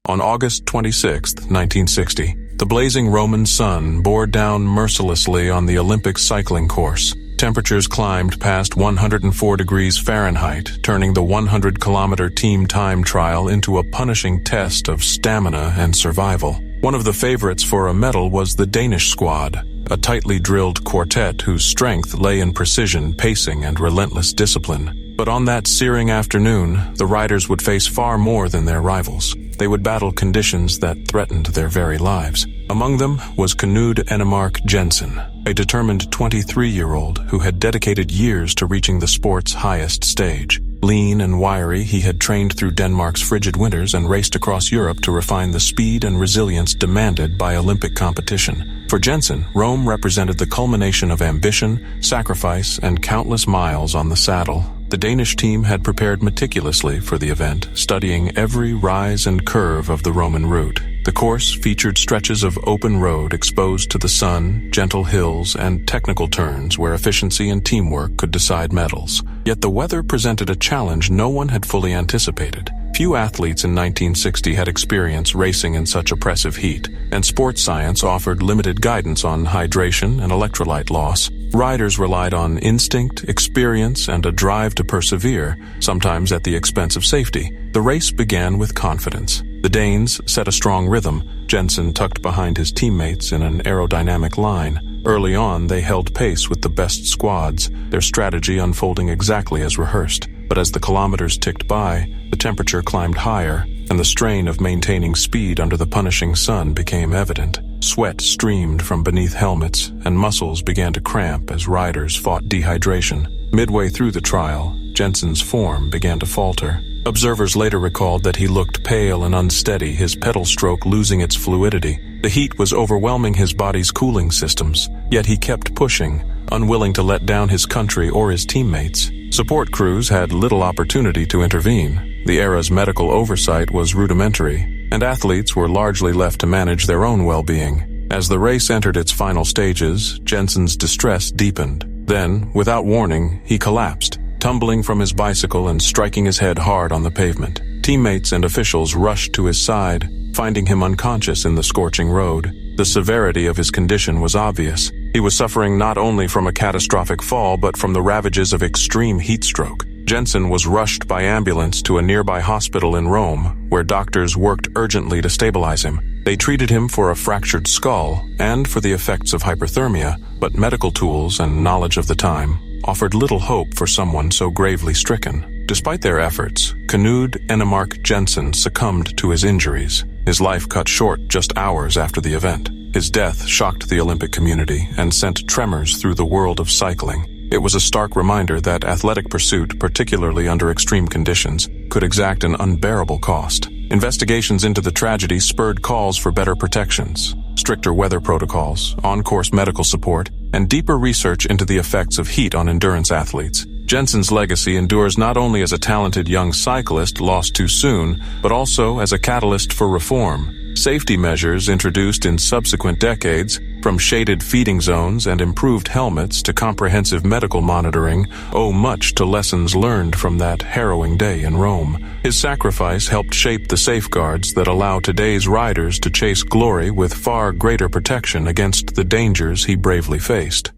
On August 26, 1960, the blazing Roman sun bore down mercilessly on the Olympic cycling course. Temperatures climbed past 104 degrees Fahrenheit, turning the 100-kilometer team time trial into a punishing test of stamina and survival. One of the favorites for a medal was the Danish squad, a tightly drilled quartet whose strength lay in precision, pacing, and relentless discipline. But on that searing afternoon, the riders would face far more than their rivals. They would battle conditions that threatened their very lives. Among them was Knud Enemark Jensen, a determined 23-year-old who had dedicated years to reaching the sport's highest stage. Lean and wiry, he had trained through Denmark's frigid winters and raced across Europe to refine the speed and resilience demanded by Olympic competition. For Jensen, Rome represented the culmination of ambition, sacrifice, and countless miles on the saddle. The Danish team had prepared meticulously for the event, studying every rise and curve of the Roman route. The course featured stretches of open road exposed to the sun, gentle hills, and technical turns where efficiency and teamwork could decide medals. Yet the weather presented a challenge no one had fully anticipated. Few athletes in 1960 had experienced racing in such oppressive heat, and sports science offered limited guidance on hydration and electrolyte loss. Riders relied on instinct, experience, and a drive to persevere, sometimes at the expense of safety. The race began with confidence. The Danes set a strong rhythm, Jensen tucked behind his teammates in an aerodynamic line. Early on, they held pace with the best squads, their strategy unfolding exactly as rehearsed. But as the kilometers ticked by, the temperature climbed higher, and the strain of maintaining speed under the punishing sun became evident. Sweat streamed from beneath helmets, and muscles began to cramp as riders fought dehydration. Midway through the trial, Jensen's form began to falter. Observers later recalled that he looked pale and unsteady, his pedal stroke losing its fluidity. The heat was overwhelming his body's cooling systems, yet he kept pushing, unwilling to let down his country or his teammates. Support crews had little opportunity to intervene. The era's medical oversight was rudimentary, and athletes were largely left to manage their own well-being. As the race entered its final stages, Jensen's distress deepened. Then, without warning, he collapsed, tumbling from his bicycle and striking his head hard on the pavement. Teammates and officials rushed to his side, finding him unconscious in the scorching road. The severity of his condition was obvious. He was suffering not only from a catastrophic fall, but from the ravages of extreme heat stroke. Jensen was rushed by ambulance to a nearby hospital in Rome, where doctors worked urgently to stabilize him. They treated him for a fractured skull and for the effects of hyperthermia, but medical tools and knowledge of the time offered little hope for someone so gravely stricken. Despite their efforts, Knud Enemark Jensen succumbed to his injuries. His life cut short just hours after the event. His death shocked the Olympic community and sent tremors through the world of cycling. It was a stark reminder that athletic pursuit, particularly under extreme conditions, could exact an unbearable cost. Investigations into the tragedy spurred calls for better protections, stricter weather protocols, on-course medical support, and deeper research into the effects of heat on endurance athletes. Jensen's legacy endures not only as a talented young cyclist lost too soon, but also as a catalyst for reform. Safety measures introduced in subsequent decades, from shaded feeding zones and improved helmets to comprehensive medical monitoring, owe much to lessons learned from that harrowing day in Rome. His sacrifice helped shape the safeguards that allow today's riders to chase glory with far greater protection against the dangers he bravely faced.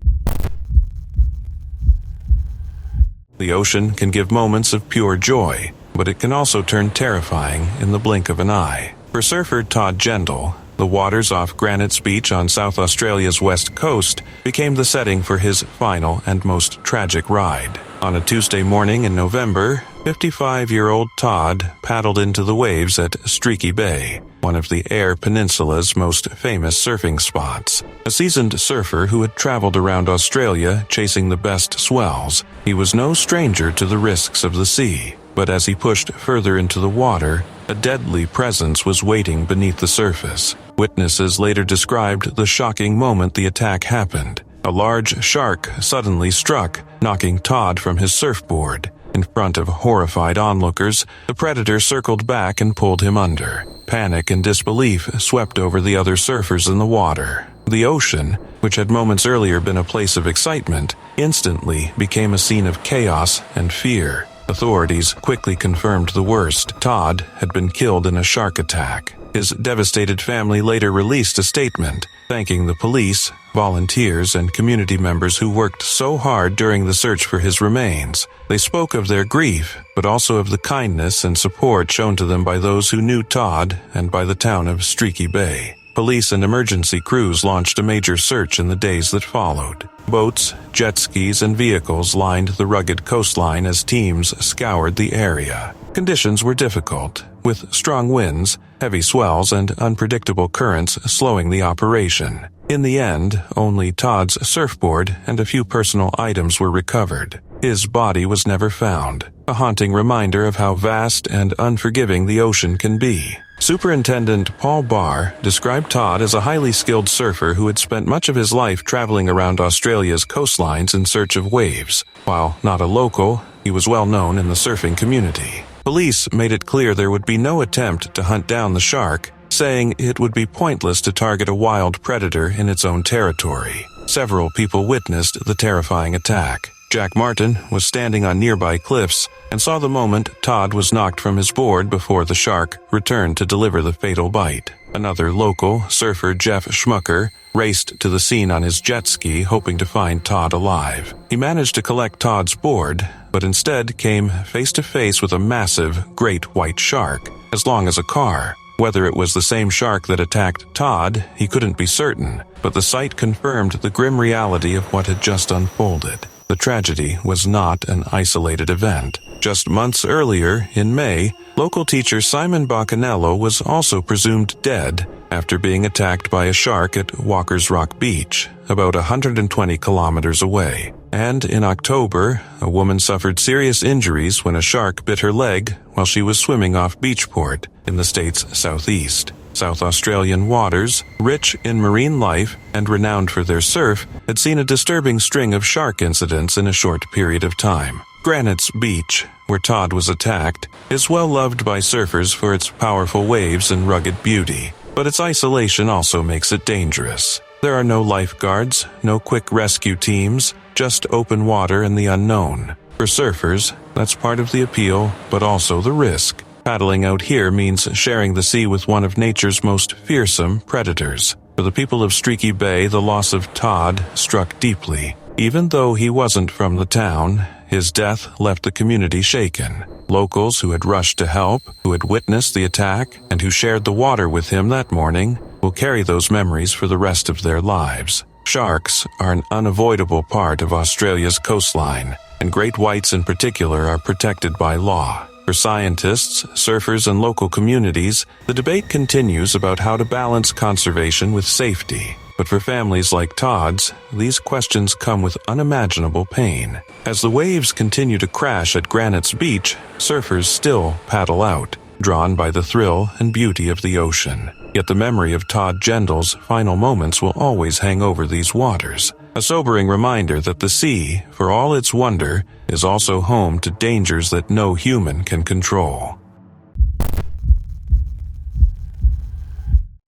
The ocean can give moments of pure joy, but it can also turn terrifying in the blink of an eye. For surfer Todd Gendel, the waters off Granite's Beach on South Australia's west coast became the setting for his final and most tragic ride. On a Tuesday morning in November, 55-year-old Todd paddled into the waves at Streaky Bay, one of the Eyre Peninsula's most famous surfing spots. A seasoned surfer who had traveled around Australia chasing the best swells, he was no stranger to the risks of the sea. But as he pushed further into the water, a deadly presence was waiting beneath the surface. Witnesses later described the shocking moment the attack happened. A large shark suddenly struck, knocking Todd from his surfboard. In front of horrified onlookers, the predator circled back and pulled him under. Panic and disbelief swept over the other surfers in the water. The ocean, which had moments earlier been a place of excitement, instantly became a scene of chaos and fear. Authorities quickly confirmed the worst. Todd had been killed in a shark attack. His devastated family later released a statement, thanking the police, volunteers, and community members who worked so hard during the search for his remains. They spoke of their grief, but also of the kindness and support shown to them by those who knew Todd and by the town of Streaky Bay. Police and emergency crews launched a major search in the days that followed. Boats, jet skis, and vehicles lined the rugged coastline as teams scoured the area. Conditions were difficult, with strong winds, heavy swells, and unpredictable currents slowing the operation. In the end, only Todd's surfboard and a few personal items were recovered. His body was never found, a haunting reminder of how vast and unforgiving the ocean can be. Superintendent Paul Barr described Todd as a highly skilled surfer who had spent much of his life traveling around Australia's coastlines in search of waves. While not a local, he was well known in the surfing community. Police made it clear there would be no attempt to hunt down the shark, saying it would be pointless to target a wild predator in its own territory. Several people witnessed the terrifying attack. Jack Martin was standing on nearby cliffs and saw the moment Todd was knocked from his board before the shark returned to deliver the fatal bite. Another local, surfer Jeff Schmucker, raced to the scene on his jet ski hoping to find Todd alive. He managed to collect Todd's board, but instead came face to face with a massive, great white shark, as long as a car. Whether it was the same shark that attacked Todd, he couldn't be certain, but the sight confirmed the grim reality of what had just unfolded. The tragedy was not an isolated event. Just months earlier, in May, local teacher Simon Baccanello was also presumed dead after being attacked by a shark at Walker's Rock Beach, about 120 kilometers away. And in October, a woman suffered serious injuries when a shark bit her leg while she was swimming off Beachport in the state's southeast. South Australian waters, rich in marine life and renowned for their surf, had seen a disturbing string of shark incidents in a short period of time. Granite's Beach, where Todd was attacked, is well loved by surfers for its powerful waves and rugged beauty, but its isolation also makes it dangerous. There are no lifeguards, no quick rescue teams, just open water and the unknown. For surfers, that's part of the appeal, but also the risk. Paddling out here means sharing the sea with one of nature's most fearsome predators. For the people of Streaky Bay, the loss of Todd struck deeply. Even though he wasn't from the town, his death left the community shaken. Locals who had rushed to help, who had witnessed the attack, and who shared the water with him that morning, will carry those memories for the rest of their lives. Sharks are an unavoidable part of Australia's coastline, and great whites in particular are protected by law. For scientists, surfers, and local communities, the debate continues about how to balance conservation with safety. But for families like Todd's, these questions come with unimaginable pain. As the waves continue to crash at Granite's Beach, surfers still paddle out, drawn by the thrill and beauty of the ocean. Yet the memory of Todd Gendle's final moments will always hang over these waters. A sobering reminder that the sea, for all its wonder, is also home to dangers that no human can control.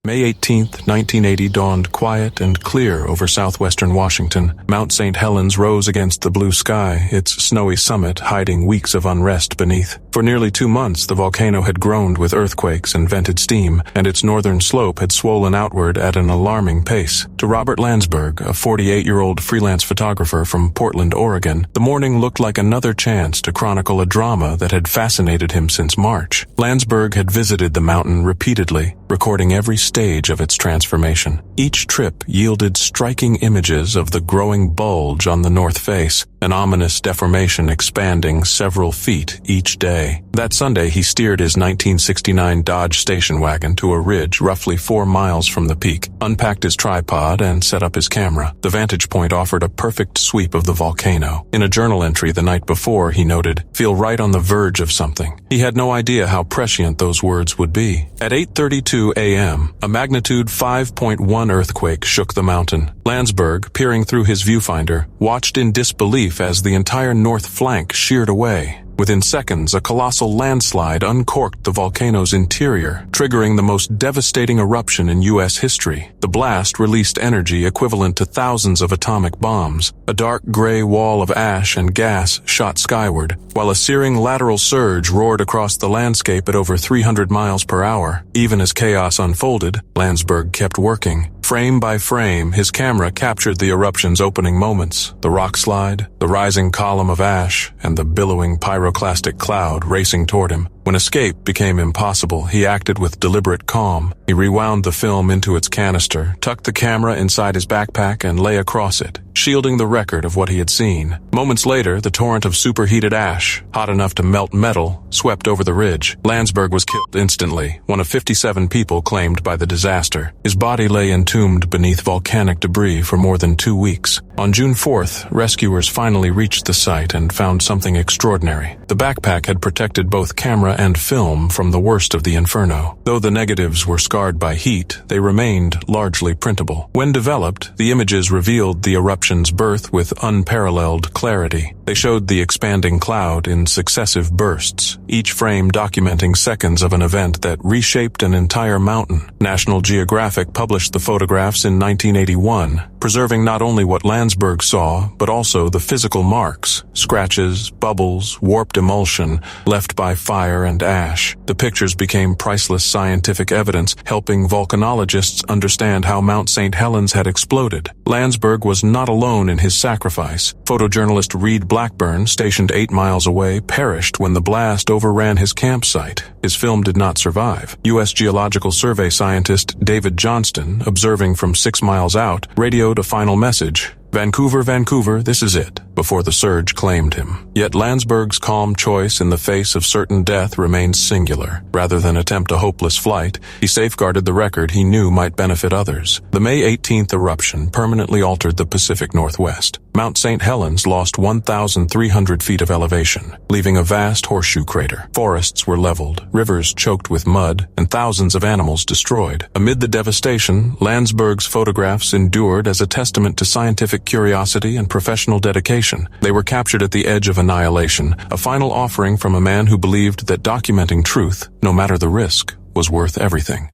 May 18, 1980 dawned quiet and clear over southwestern Washington. Mount St. Helens rose against the blue sky, its snowy summit hiding weeks of unrest beneath. For nearly 2 months, the volcano had groaned with earthquakes and vented steam, and its northern slope had swollen outward at an alarming pace. To Robert Landsberg, a 48-year-old freelance photographer from Portland, Oregon, the morning looked like another chance to chronicle a drama that had fascinated him since March. Landsberg had visited the mountain repeatedly, recording every stage of its transformation. Each trip yielded striking images of the growing bulge on the north face, an ominous deformation expanding several feet each day. That Sunday, he steered his 1969 Dodge station wagon to a ridge roughly 4 miles from the peak, unpacked his tripod, and set up his camera. The vantage point offered a perfect sweep of the volcano. In a journal entry the night before, he noted, "Feel right on the verge of something." He had no idea how prescient those words would be. At 8:32 a.m., a magnitude 5.1 earthquake shook the mountain. Landsberg, peering through his viewfinder, watched in disbelief as the entire north flank sheared away. Within seconds, a colossal landslide uncorked the volcano's interior, triggering the most devastating eruption in U.S. history. The blast released energy equivalent to thousands of atomic bombs. A dark gray wall of ash and gas shot skyward, while a searing lateral surge roared across the landscape at over 300 miles per hour. Even as chaos unfolded, Landsberg kept working. Frame by frame, his camera captured the eruption's opening moments. The rock slide, the rising column of ash, and the billowing pyroclastic cloud racing toward him. When escape became impossible, he acted with deliberate calm. He rewound the film into its canister, tucked the camera inside his backpack, and lay across it, shielding the record of what he had seen. Moments later, the torrent of superheated ash, hot enough to melt metal, swept over the ridge. Landsberg was killed instantly, one of 57 people claimed by the disaster. His body lay entombed beneath volcanic debris for more than 2 weeks. On June 4th, rescuers finally reached the site and found something extraordinary. The backpack had protected both camera and film from the worst of the inferno. Though the negatives were scarred by heat, they remained largely printable. When developed, the images revealed the eruption's birth with unparalleled clarity. They showed the expanding cloud in successive bursts, each frame documenting seconds of an event that reshaped an entire mountain. National Geographic published the photographs in 1981, preserving not only what Landsberg saw, but also the physical marks, scratches, bubbles, warped emulsion left by fire and ash. The pictures became priceless scientific evidence, helping volcanologists understand how Mount St. Helens had exploded. Landsberg was not alone in his sacrifice. Photojournalist Reed Blackburn, stationed 8 miles away, perished when the blast overran his campsite. His film did not survive. U.S. Geological Survey scientist David Johnston, observing from 6 miles out, radioed a final message: "Vancouver, Vancouver, this is it," before the surge claimed him. Yet Landsberg's calm choice in the face of certain death remained singular. Rather than attempt a hopeless flight, he safeguarded the record he knew might benefit others. The May 18th eruption permanently altered the Pacific Northwest. Mount St. Helens lost 1,300 feet of elevation, leaving a vast horseshoe crater. Forests were leveled, rivers choked with mud, and thousands of animals destroyed. Amid the devastation, Landsberg's photographs endured as a testament to scientific curiosity and professional dedication. They were captured at the edge of annihilation, a final offering from a man who believed that documenting truth, no matter the risk, was worth everything.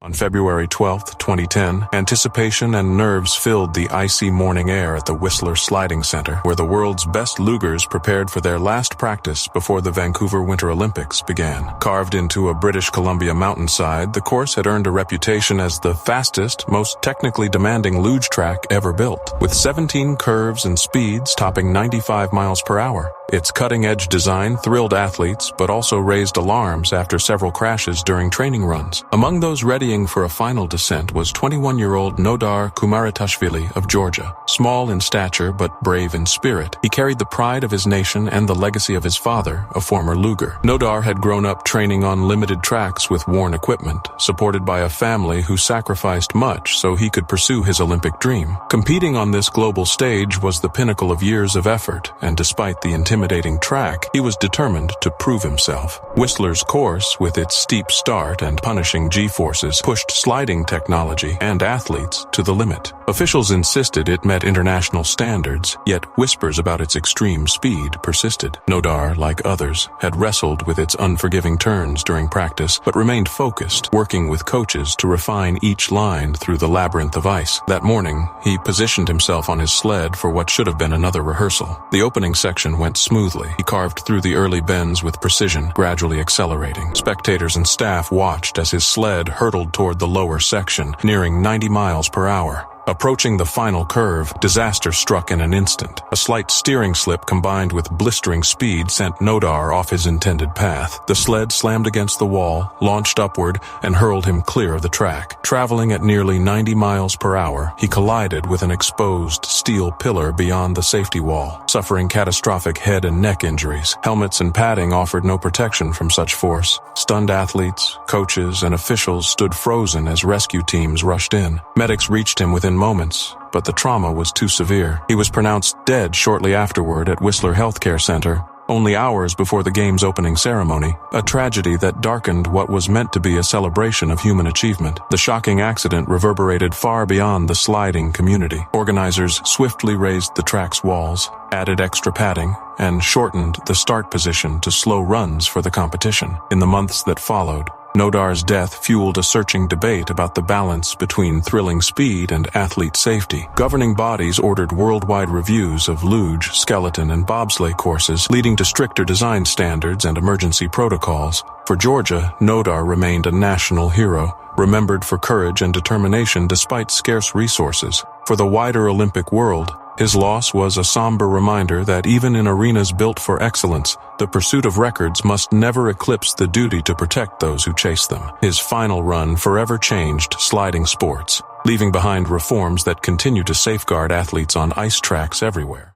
On February 12, 2010, anticipation and nerves filled the icy morning air at the Whistler Sliding Center, where the world's best lugers prepared for their last practice before the Vancouver Winter Olympics began. Carved into a British Columbia mountainside, the course had earned a reputation as the fastest, most technically demanding luge track ever built, with 17 curves and speeds topping 95 miles per hour. Its cutting-edge design thrilled athletes, but also raised alarms after several crashes during training runs. Among those readying for a final descent was 21-year-old Nodar Kumaritashvili of Georgia. Small in stature but brave in spirit, he carried the pride of his nation and the legacy of his father, a former luger. Nodar had grown up training on limited tracks with worn equipment, supported by a family who sacrificed much so he could pursue his Olympic dream. Competing on this global stage was the pinnacle of years of effort, and despite the intimidating track, he was determined to prove himself. Whistler's course, with its steep start and punishing G-forces, pushed sliding technology and athletes to the limit. Officials insisted it met international standards, yet whispers about its extreme speed persisted. Nodar, like others, had wrestled with its unforgiving turns during practice, but remained focused, working with coaches to refine each line through the labyrinth of ice. That morning, he positioned himself on his sled for what should have been another rehearsal. The opening section went smoothly. He carved through the early bends with precision, gradually accelerating. Spectators and staff watched as his sled hurtled toward the lower section, nearing 90 miles per hour. Approaching the final curve, disaster struck in an instant. A slight steering slip combined with blistering speed sent Nodar off his intended path. The sled slammed against the wall, launched upward, and hurled him clear of the track. Traveling at nearly 90 miles per hour, he collided with an exposed steel pillar beyond the safety wall, suffering catastrophic head and neck injuries. Helmets and padding offered no protection from such force. Stunned athletes, coaches, and officials stood frozen as rescue teams rushed in. Medics reached him within moments, but the trauma was too severe. He was pronounced dead shortly afterward at Whistler Healthcare Center, Only hours before the game's opening ceremony, a tragedy that darkened what was meant to be a celebration of human achievement. The shocking accident reverberated far beyond the sliding community. Organizers swiftly raised the track's walls, added extra padding, and shortened the start position to slow runs for the competition. In the months that followed, Nodar's death fueled a searching debate about the balance between thrilling speed and athlete safety. Governing bodies ordered worldwide reviews of luge, skeleton, and bobsleigh courses, leading to stricter design standards and emergency protocols. For Georgia, Nodar remained a national hero, remembered for courage and determination despite scarce resources. For the wider Olympic world, his loss was a somber reminder that even in arenas built for excellence, the pursuit of records must never eclipse the duty to protect those who chase them. His final run forever changed sliding sports, leaving behind reforms that continue to safeguard athletes on ice tracks everywhere.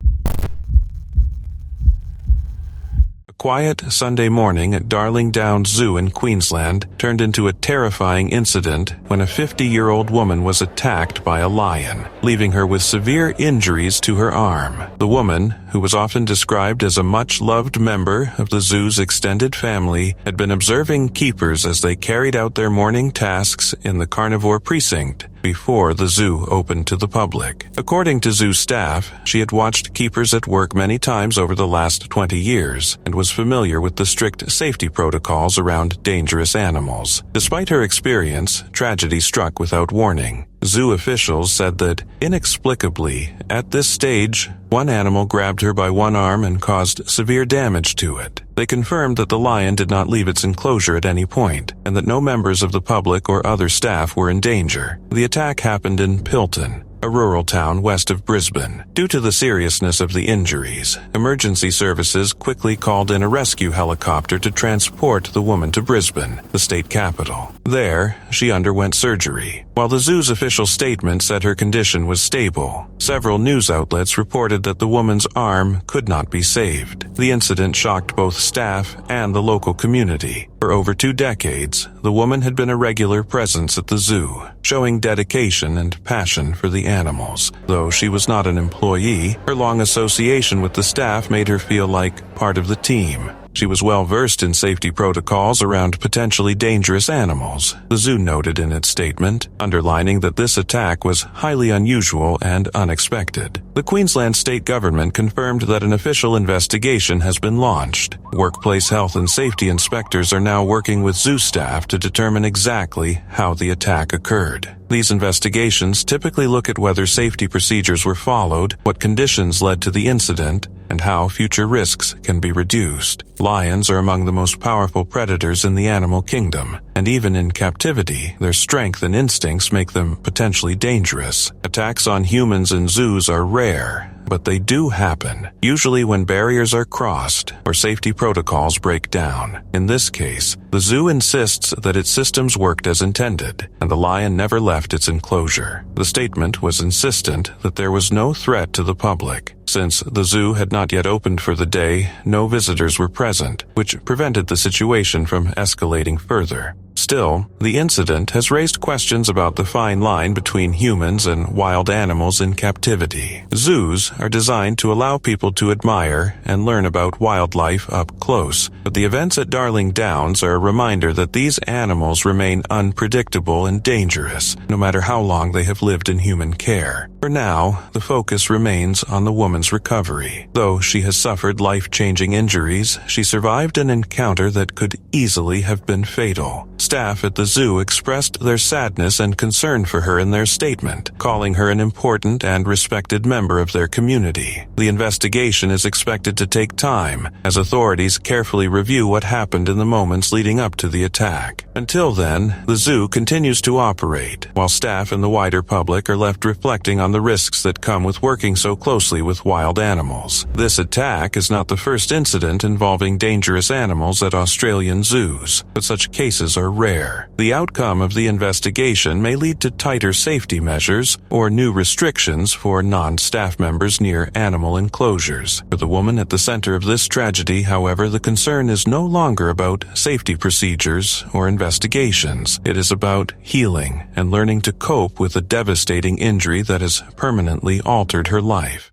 Quiet Sunday morning at Darling Downs Zoo in Queensland turned into a terrifying incident when a 50-year-old woman was attacked by a lion, leaving her with severe injuries to her arm. The woman, who was often described as a much-loved member of the zoo's extended family, had been observing keepers as they carried out their morning tasks in the carnivore precinct before the zoo opened to the public. According to zoo staff, she had watched keepers at work many times over the last 20 years and was familiar with the strict safety protocols around dangerous animals. Despite her experience, tragedy struck without warning. Zoo officials said that, inexplicably, at this stage, one animal grabbed her by one arm and caused severe damage to it. They confirmed that the lion did not leave its enclosure at any point, and that no members of the public or other staff were in danger. The attack happened in Pilton, a rural town west of Brisbane. Due to the seriousness of the injuries, emergency services quickly called in a rescue helicopter to transport the woman to Brisbane, the state capital. There, she underwent surgery. While the zoo's official statement said her condition was stable, several news outlets reported that the woman's arm could not be saved. The incident shocked both staff and the local community. For over 2 decades, the woman had been a regular presence at the zoo, showing dedication and passion for the animals. Though she was not an employee, her long association with the staff made her feel like part of the team. She was well versed in safety protocols around potentially dangerous animals, the zoo noted in its statement, underlining that this attack was highly unusual and unexpected. The Queensland state government confirmed that an official investigation has been launched. Workplace health and safety inspectors are now working with zoo staff to determine exactly how the attack occurred. These investigations typically look at whether safety procedures were followed, what conditions led to the incident, and how future risks can be reduced. Lions are among the most powerful predators in the animal kingdom, and even in captivity, their strength and instincts make them potentially dangerous. Attacks on humans in zoos are rare, but they do happen, usually when barriers are crossed or safety protocols break down. In this case, the zoo insists that its systems worked as intended, and the lion never left its enclosure. The statement was insistent that there was no threat to the public. Since the zoo had not yet opened for the day, no visitors were present, which prevented the situation from escalating further. Still, the incident has raised questions about the fine line between humans and wild animals in captivity. Zoos are designed to allow people to admire and learn about wildlife up close, but the events at Darling Downs are a reminder that these animals remain unpredictable and dangerous, no matter how long they have lived in human care. For now, the focus remains on the woman's recovery. Though she has suffered life-changing injuries, she survived an encounter that could easily have been fatal. Staff at the zoo expressed their sadness and concern for her in their statement, calling her an important and respected member of their community. The investigation is expected to take time, as authorities carefully review what happened in the moments leading up to the attack. Until then, the zoo continues to operate, while staff and the wider public are left reflecting on the risks that come with working so closely with wild animals. This attack is not the first incident involving dangerous animals at Australian zoos, but such cases are rare. The outcome of the investigation may lead to tighter safety measures or new restrictions for non-staff members near animal enclosures. For the woman at the center of this tragedy, however, the concern is no longer about safety procedures or investigations. It is about healing and learning to cope with a devastating injury that has permanently altered her life.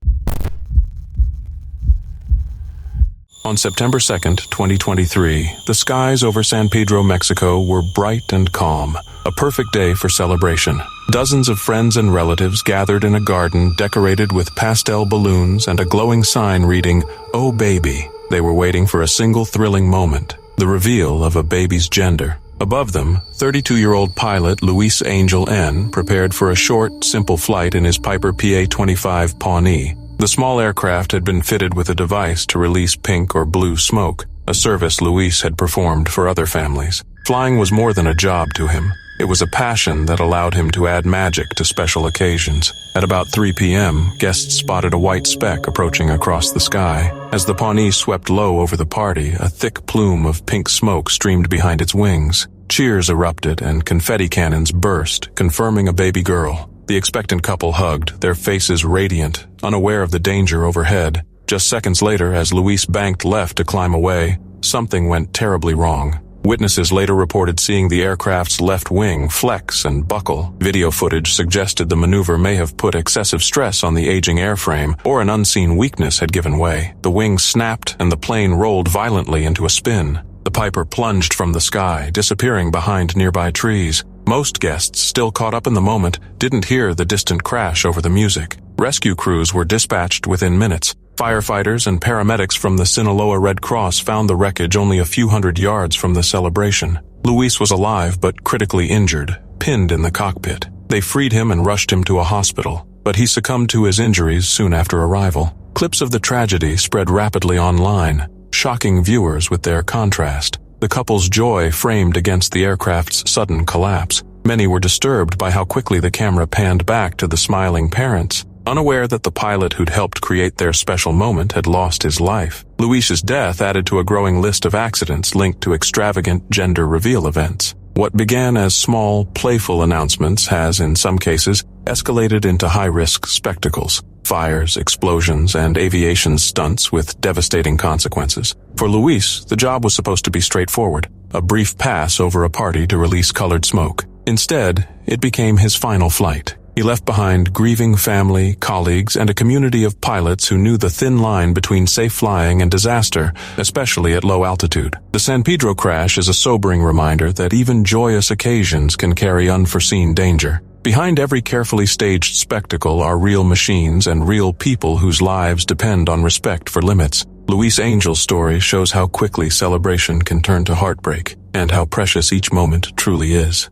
On September 2nd, 2023, the skies over San Pedro, Mexico were bright and calm, a perfect day for celebration. Dozens of friends and relatives gathered in a garden decorated with pastel balloons and a glowing sign reading, "Oh baby." They were waiting for a single thrilling moment, the reveal of a baby's gender. Above them, 32-year-old pilot Luis Angel N. prepared for a short, simple flight in his Piper PA-25 Pawnee. The small aircraft had been fitted with a device to release pink or blue smoke, a service Luis had performed for other families. Flying was more than a job to him. It was a passion that allowed him to add magic to special occasions. At about 3 p.m., guests spotted a white speck approaching across the sky. As the Pawnee swept low over the party, a thick plume of pink smoke streamed behind its wings. Cheers erupted and confetti cannons burst, confirming a baby girl. The expectant couple hugged, their faces radiant, unaware of the danger overhead. Just seconds later, as Luis banked left to climb away, something went terribly wrong. Witnesses later reported seeing the aircraft's left wing flex and buckle. Video footage suggested the maneuver may have put excessive stress on the aging airframe, or an unseen weakness had given way. The wing snapped and the plane rolled violently into a spin. The Piper plunged from the sky, disappearing behind nearby trees. Most guests, still caught up in the moment, didn't hear the distant crash over the music. Rescue crews were dispatched within minutes. Firefighters and paramedics from the Sinaloa Red Cross found the wreckage only a few hundred yards from the celebration. Luis was alive but critically injured, pinned in the cockpit. They freed him and rushed him to a hospital, but he succumbed to his injuries soon after arrival. Clips of the tragedy spread rapidly online, shocking viewers with their contrast. The couple's joy framed against the aircraft's sudden collapse. Many were disturbed by how quickly the camera panned back to the smiling parents, unaware that the pilot who'd helped create their special moment had lost his life. Luis's death added to a growing list of accidents linked to extravagant gender reveal events. What began as small, playful announcements has, in some cases, escalated into high-risk spectacles. Fires, explosions, and aviation stunts with devastating consequences. For Luis, the job was supposed to be straightforward, a brief pass over a party to release colored smoke. Instead, it became his final flight. He left behind grieving family, colleagues, and a community of pilots who knew the thin line between safe flying and disaster, especially at low altitude. The San Pedro crash is a sobering reminder that even joyous occasions can carry unforeseen danger. Behind every carefully staged spectacle are real machines and real people whose lives depend on respect for limits. Luis Angel's story shows how quickly celebration can turn to heartbreak, and how precious each moment truly is.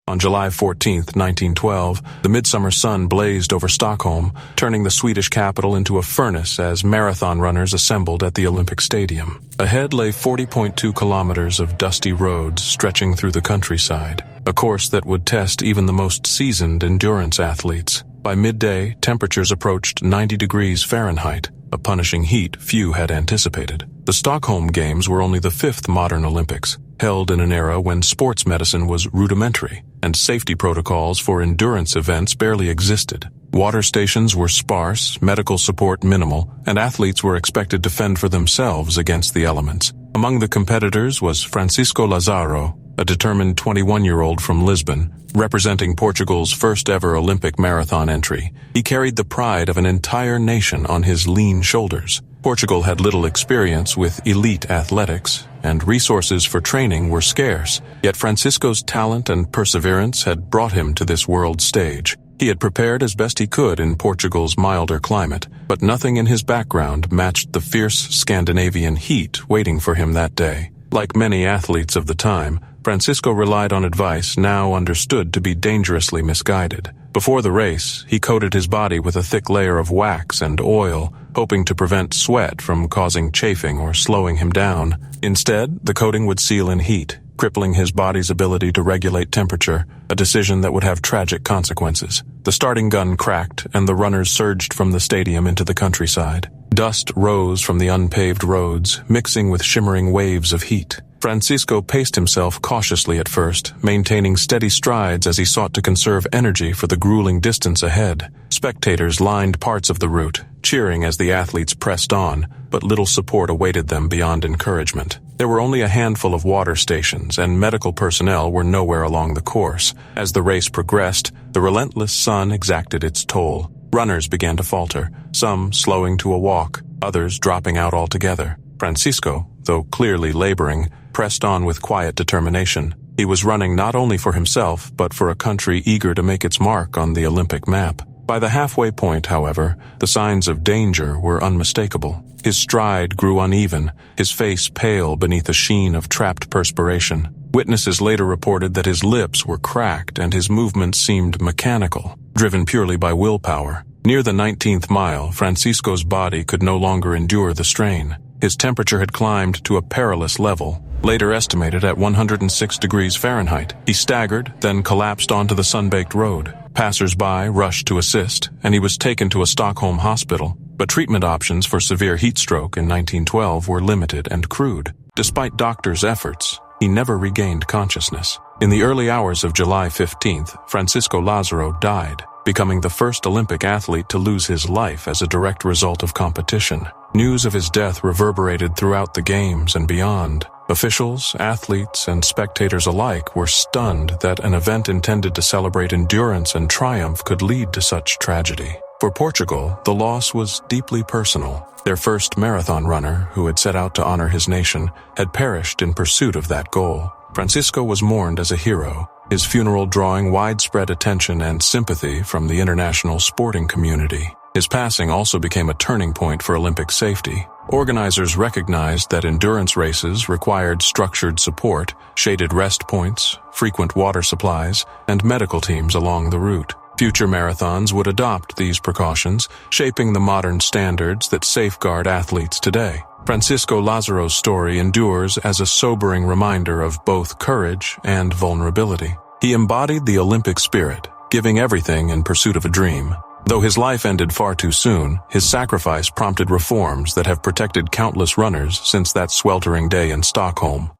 On July 14, 1912, the midsummer sun blazed over Stockholm, turning the Swedish capital into a furnace as marathon runners assembled at the Olympic Stadium. Ahead lay 40.2 kilometers of dusty roads stretching through the countryside, a course that would test even the most seasoned endurance athletes. By midday, temperatures approached 90 degrees Fahrenheit, a punishing heat few had anticipated. The Stockholm Games were only the fifth modern Olympics, held in an era when sports medicine was rudimentary, and safety protocols for endurance events barely existed. Water stations were sparse, medical support minimal, and athletes were expected to fend for themselves against the elements. Among the competitors was Francisco Lazaro, a determined 21-year-old from Lisbon, representing Portugal's first-ever Olympic marathon entry. He carried the pride of an entire nation on his lean shoulders. Portugal had little experience with elite athletics, and resources for training were scarce, yet Francisco's talent and perseverance had brought him to this world stage. He had prepared as best he could in Portugal's milder climate, but nothing in his background matched the fierce Scandinavian heat waiting for him that day. Like many athletes of the time, Francisco relied on advice now understood to be dangerously misguided. Before the race, he coated his body with a thick layer of wax and oil, hoping to prevent sweat from causing chafing or slowing him down. Instead, the coating would seal in heat, crippling his body's ability to regulate temperature, a decision that would have tragic consequences. The starting gun cracked, and the runners surged from the stadium into the countryside. Dust rose from the unpaved roads, mixing with shimmering waves of heat. Francisco paced himself cautiously at first, maintaining steady strides as he sought to conserve energy for the grueling distance ahead. Spectators lined parts of the route, cheering as the athletes pressed on, but little support awaited them beyond encouragement. There were only a handful of water stations, and medical personnel were nowhere along the course. As the race progressed, the relentless sun exacted its toll. Runners began to falter, some slowing to a walk, others dropping out altogether. Francisco, though clearly laboring, pressed on with quiet determination. He was running not only for himself, but for a country eager to make its mark on the Olympic map. By the halfway point, however, the signs of danger were unmistakable. His stride grew uneven, his face pale beneath a sheen of trapped perspiration. Witnesses later reported that his lips were cracked and his movements seemed mechanical, driven purely by willpower. Near the 19th mile, Francisco's body could no longer endure the strain. His temperature had climbed to a perilous level, later estimated at 106 degrees Fahrenheit. He staggered, then collapsed onto the sun-baked road. Passers-by rushed to assist, and he was taken to a Stockholm hospital. But treatment options for severe heat stroke in 1912 were limited and crude. Despite doctors' efforts, he never regained consciousness. In the early hours of July 15th, Francisco Lázaro died, becoming the first Olympic athlete to lose his life as a direct result of competition. News of his death reverberated throughout the Games and beyond. Officials, athletes, and spectators alike were stunned that an event intended to celebrate endurance and triumph could lead to such tragedy. For Portugal, the loss was deeply personal. Their first marathon runner, who had set out to honor his nation, had perished in pursuit of that goal. Francisco was mourned as a hero, his funeral drawing widespread attention and sympathy from the international sporting community. His passing also became a turning point for Olympic safety. Organizers recognized that endurance races required structured support, shaded rest points, frequent water supplies, and medical teams along the route. Future marathons would adopt these precautions, shaping the modern standards that safeguard athletes today. Francisco Lázaro's story endures as a sobering reminder of both courage and vulnerability. He embodied the Olympic spirit, giving everything in pursuit of a dream. Though his life ended far too soon, his sacrifice prompted reforms that have protected countless runners since that sweltering day in Stockholm.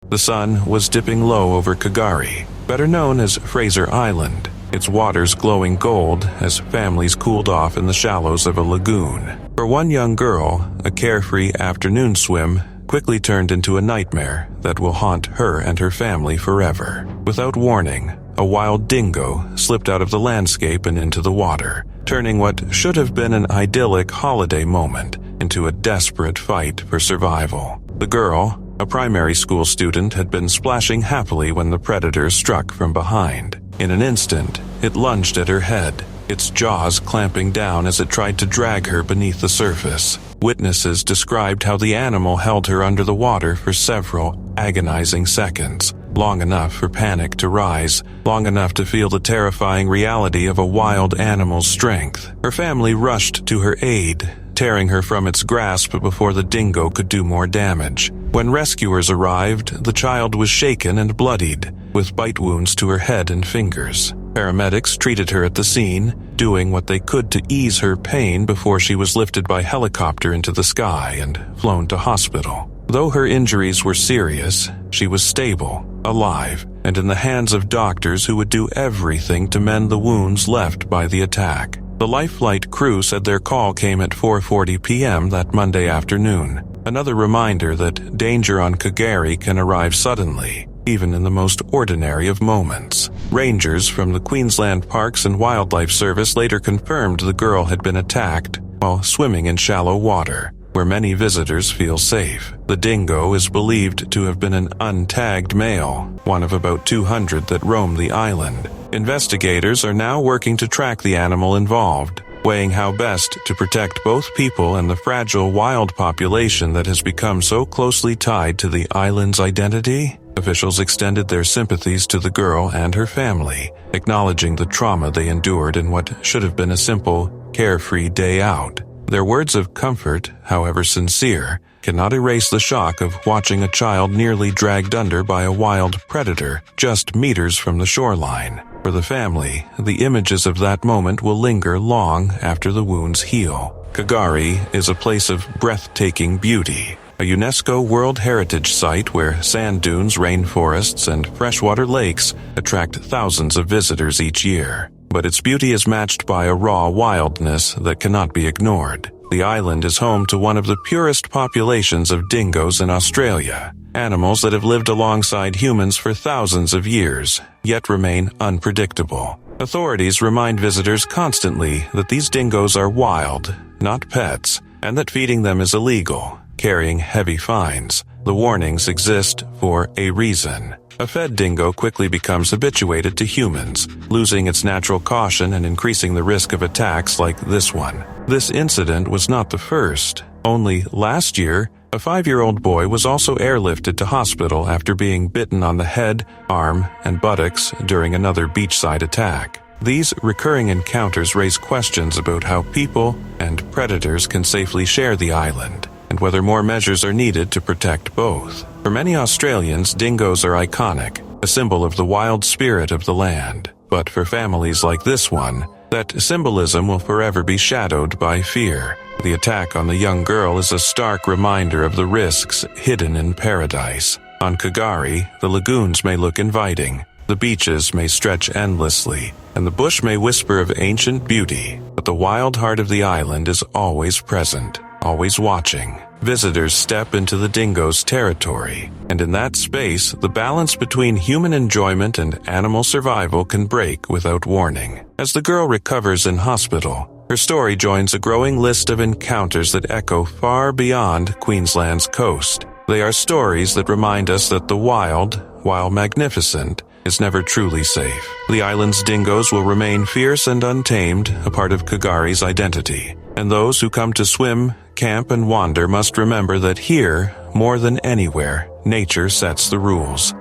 The sun was dipping low over Kagari, better known as Fraser Island, its waters glowing gold as families cooled off in the shallows of a lagoon. For one young girl, a carefree afternoon swim quickly turned into a nightmare that will haunt her and her family forever. Without warning, a wild dingo slipped out of the landscape and into the water, turning what should have been an idyllic holiday moment into a desperate fight for survival. The girl, a primary school student, had been splashing happily when the predator struck from behind. In an instant, it lunged at her head, its jaws clamping down as it tried to drag her beneath the surface. Witnesses described how the animal held her under the water for several agonizing seconds, long enough for panic to rise, long enough to feel the terrifying reality of a wild animal's strength. Her family rushed to her aid, tearing her from its grasp before the dingo could do more damage. When rescuers arrived, the child was shaken and bloodied, with bite wounds to her head and fingers. Paramedics treated her at the scene, doing what they could to ease her pain before she was lifted by helicopter into the sky and flown to hospital. Though her injuries were serious, she was stable, alive, and in the hands of doctors who would do everything to mend the wounds left by the attack. The Life Flight crew said their call came at 4:40 p.m. that Monday afternoon. Another reminder that danger on Kagari can arrive suddenly, even in the most ordinary of moments. Rangers from the Queensland Parks and Wildlife Service later confirmed the girl had been attacked while swimming in shallow water, where many visitors feel safe. The dingo is believed to have been an untagged male, one of about 200 that roam the island. Investigators are now working to track the animal involved, weighing how best to protect both people and the fragile wild population that has become so closely tied to the island's identity. Officials extended their sympathies to the girl and her family, acknowledging the trauma they endured in what should have been a simple, carefree day out. Their words of comfort, however sincere, cannot erase the shock of watching a child nearly dragged under by a wild predator just meters from the shoreline. For the family, the images of that moment will linger long after the wounds heal. Kagari is a place of breathtaking beauty, a UNESCO World Heritage Site where sand dunes, rainforests, and freshwater lakes attract thousands of visitors each year. But its beauty is matched by a raw wildness that cannot be ignored. The island is home to one of the purest populations of dingoes in Australia, animals that have lived alongside humans for thousands of years, yet remain unpredictable. Authorities remind visitors constantly that these dingoes are wild, not pets, and that feeding them is illegal, carrying heavy fines. The warnings exist for a reason. A fed dingo quickly becomes habituated to humans, losing its natural caution and increasing the risk of attacks like this one. This incident was not the first. Only last year, a 5-year-old boy was also airlifted to hospital after being bitten on the head, arm, and buttocks during another beachside attack. These recurring encounters raise questions about how people and predators can safely share the island, and whether more measures are needed to protect both. For many Australians, dingoes are iconic, a symbol of the wild spirit of the land. But for families like this one, that symbolism will forever be shadowed by fear. The attack on the young girl is a stark reminder of the risks hidden in paradise. On Kagari, the lagoons may look inviting, the beaches may stretch endlessly, and the bush may whisper of ancient beauty, but the wild heart of the island is always present, always watching. Visitors step into the dingo's territory, and in that space, the balance between human enjoyment and animal survival can break without warning. As the girl recovers in hospital, her story joins a growing list of encounters that echo far beyond Queensland's coast. They are stories that remind us that the wild, while magnificent, is never truly safe. The island's dingoes will remain fierce and untamed, a part of Kagari's identity. And those who come to swim, camp, and wander must remember that here, more than anywhere, nature sets the rules.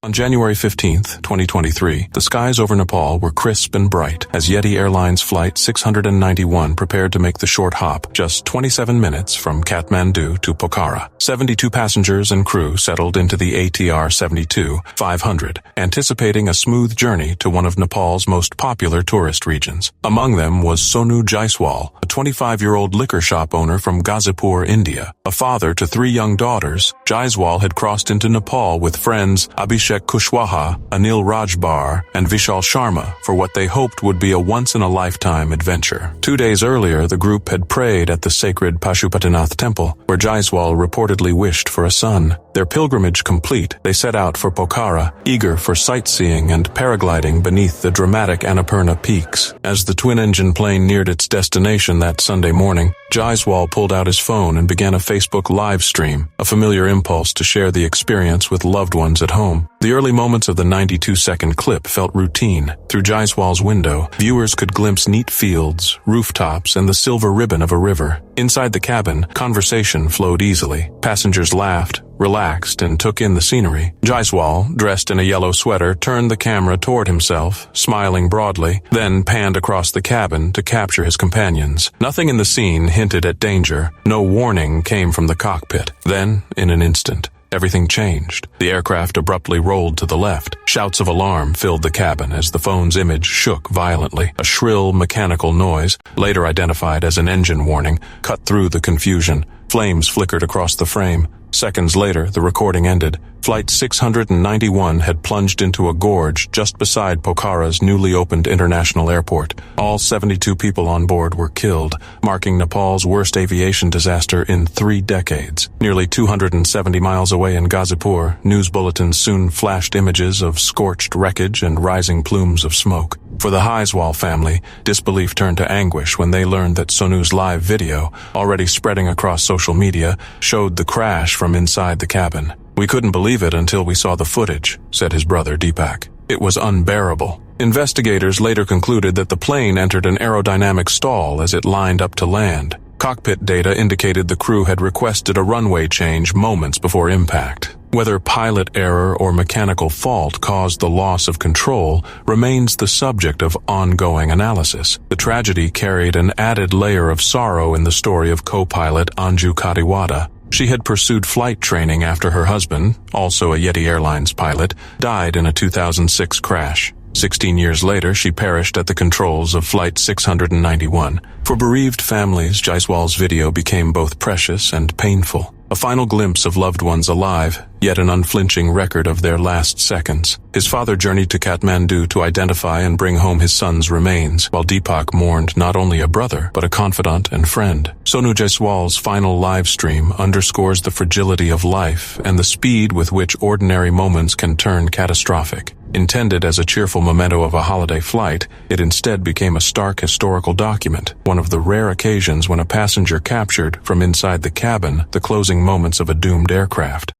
On January 15, 2023, the skies over Nepal were crisp and bright as Yeti Airlines Flight 691 prepared to make the short hop, just 27 minutes from Kathmandu to Pokhara. 72 passengers and crew settled into the ATR 72-500, anticipating a smooth journey to one of Nepal's most popular tourist regions. Among them was Sonu Jaiswal, a 25-year-old liquor shop owner from Ghazipur, India. A father to 3 young daughters, Jaiswal had crossed into Nepal with friends Abhishek Kushwaha, Anil Rajbar, and Vishal Sharma for what they hoped would be a once-in-a-lifetime adventure. 2 days earlier, the group had prayed at the sacred Pashupatinath temple, where Jaiswal reportedly wished for a son. Their pilgrimage complete, they set out for Pokhara, eager for sightseeing and paragliding beneath the dramatic Annapurna peaks. As the twin-engine plane neared its destination that Sunday morning, Jaiswal pulled out his phone and began a Facebook live stream, a familiar impulse to share the experience with loved ones at home. The early moments of the 92-second clip felt routine. Through Jaiswal's window, viewers could glimpse neat fields, rooftops, and the silver ribbon of a river. Inside the cabin, conversation flowed easily. Passengers laughed, relaxed, and took in the scenery. Jaiswal, dressed in a yellow sweater, turned the camera toward himself, smiling broadly, then panned across the cabin to capture his companions. Nothing in the scene hinted at danger. No warning came from the cockpit. Then, in an instant, everything changed. The aircraft abruptly rolled to the left. Shouts of alarm filled the cabin as the phone's image shook violently. A shrill, mechanical noise, later identified as an engine warning, cut through the confusion. Flames flickered across the frame. Seconds later, the recording ended. Flight 691 had plunged into a gorge just beside Pokhara's newly opened international airport. All 72 people on board were killed, marking Nepal's worst aviation disaster in 3 decades. Nearly 270 miles away in Ghazipur, news bulletins soon flashed images of scorched wreckage and rising plumes of smoke. For the Jaiswal family, disbelief turned to anguish when they learned that Sonu's live video, already spreading across social media, showed the crash from inside the cabin. "We couldn't believe it until we saw the footage," said his brother Deepak. "It was unbearable." Investigators later concluded that the plane entered an aerodynamic stall as it lined up to land. Cockpit data indicated the crew had requested a runway change moments before impact. Whether pilot error or mechanical fault caused the loss of control remains the subject of ongoing analysis. The tragedy carried an added layer of sorrow in the story of co-pilot Anju Kadiwada. She had pursued flight training after her husband, also a Yeti Airlines pilot, died in a 2006 crash. 16 years later, she perished at the controls of Flight 691. For bereaved families, Jaiswal's video became both precious and painful. A final glimpse of loved ones alive, yet an unflinching record of their last seconds. His father journeyed to Kathmandu to identify and bring home his son's remains, while Deepak mourned not only a brother, but a confidant and friend. Sonu Jaiswal's final live stream underscores the fragility of life and the speed with which ordinary moments can turn catastrophic. Intended as a cheerful memento of a holiday flight, it instead became a stark historical document, one of the rare occasions when a passenger captured, from inside the cabin, the closing moments of a doomed aircraft.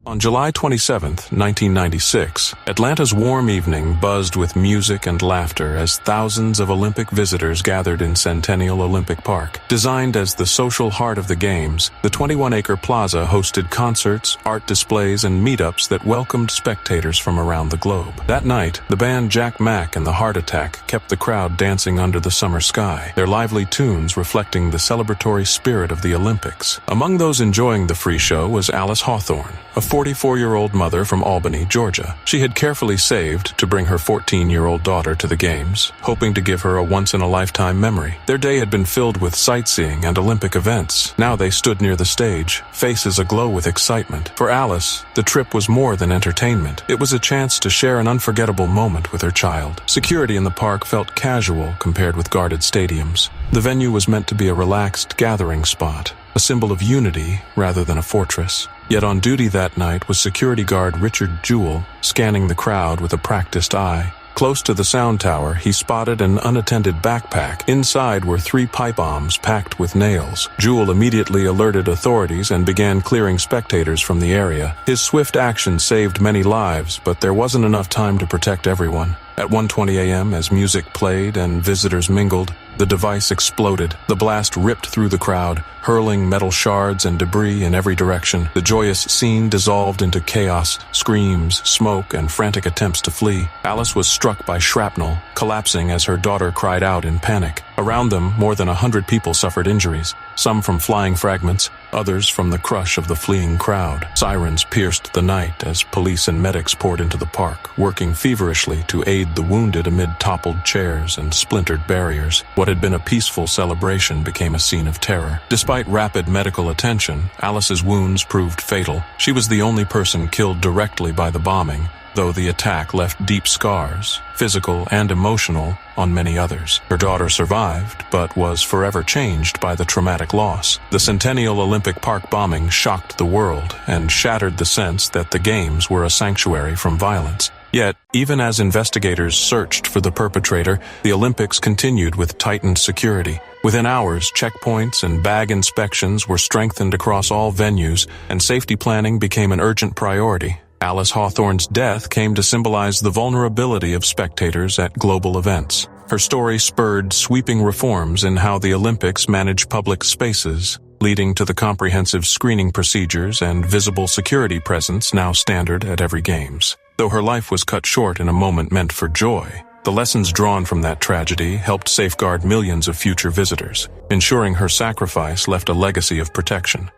On July 27, 1996, Atlanta's warm evening buzzed with music and laughter as thousands of Olympic visitors gathered in Centennial Olympic Park. Designed as the social heart of the Games, the 21-acre plaza hosted concerts, art displays, and meetups that welcomed spectators from around the globe. That night, the band Jack Mack and the Heart Attack kept the crowd dancing under the summer sky, their lively tunes reflecting the celebratory spirit of the Olympics. Among those enjoying the free show was Alice Hawthorne, a 44-year-old mother from Albany, Georgia. She had carefully saved to bring her 14-year-old daughter to the Games, hoping to give her a once-in-a-lifetime memory. Their day had been filled with sightseeing and Olympic events. Now they stood near the stage, faces aglow with excitement. For Alice, the trip was more than entertainment. It was a chance to share an unforgettable moment with her child. Security in the park felt casual compared with guarded stadiums. The venue was meant to be a relaxed gathering spot, a symbol of unity rather than a fortress. Yet on duty that night was security guard Richard Jewell, scanning the crowd with a practiced eye. Close to the sound tower, he spotted an unattended backpack. Inside were 3 pipe bombs packed with nails. Jewell immediately alerted authorities and began clearing spectators from the area. His swift action saved many lives, but there wasn't enough time to protect everyone. At 1:20 a.m., as music played and visitors mingled, the device exploded. The blast ripped through the crowd, hurling metal shards and debris in every direction. The joyous scene dissolved into chaos, screams, smoke, and frantic attempts to flee. Alice was struck by shrapnel, collapsing as her daughter cried out in panic. Around them, more than 100 people suffered injuries, some from flying fragments, others from the crush of the fleeing crowd. Sirens pierced the night as police and medics poured into the park, working feverishly to aid the wounded amid toppled chairs and splintered barriers. What had been a peaceful celebration became a scene of terror. Despite rapid medical attention, Alice's wounds proved fatal. She was the only person killed directly by the bombing, though the attack left deep scars, physical and emotional, on many others. Her daughter survived, but was forever changed by the traumatic loss. The Centennial Olympic Park bombing shocked the world and shattered the sense that the Games were a sanctuary from violence. Yet, even as investigators searched for the perpetrator, the Olympics continued with tightened security. Within hours, checkpoints and bag inspections were strengthened across all venues, and safety planning became an urgent priority. Alice Hawthorne's death came to symbolize the vulnerability of spectators at global events. Her story spurred sweeping reforms in how the Olympics manage public spaces, leading to the comprehensive screening procedures and visible security presence now standard at every Games. Though her life was cut short in a moment meant for joy, the lessons drawn from that tragedy helped safeguard millions of future visitors, ensuring her sacrifice left a legacy of protection.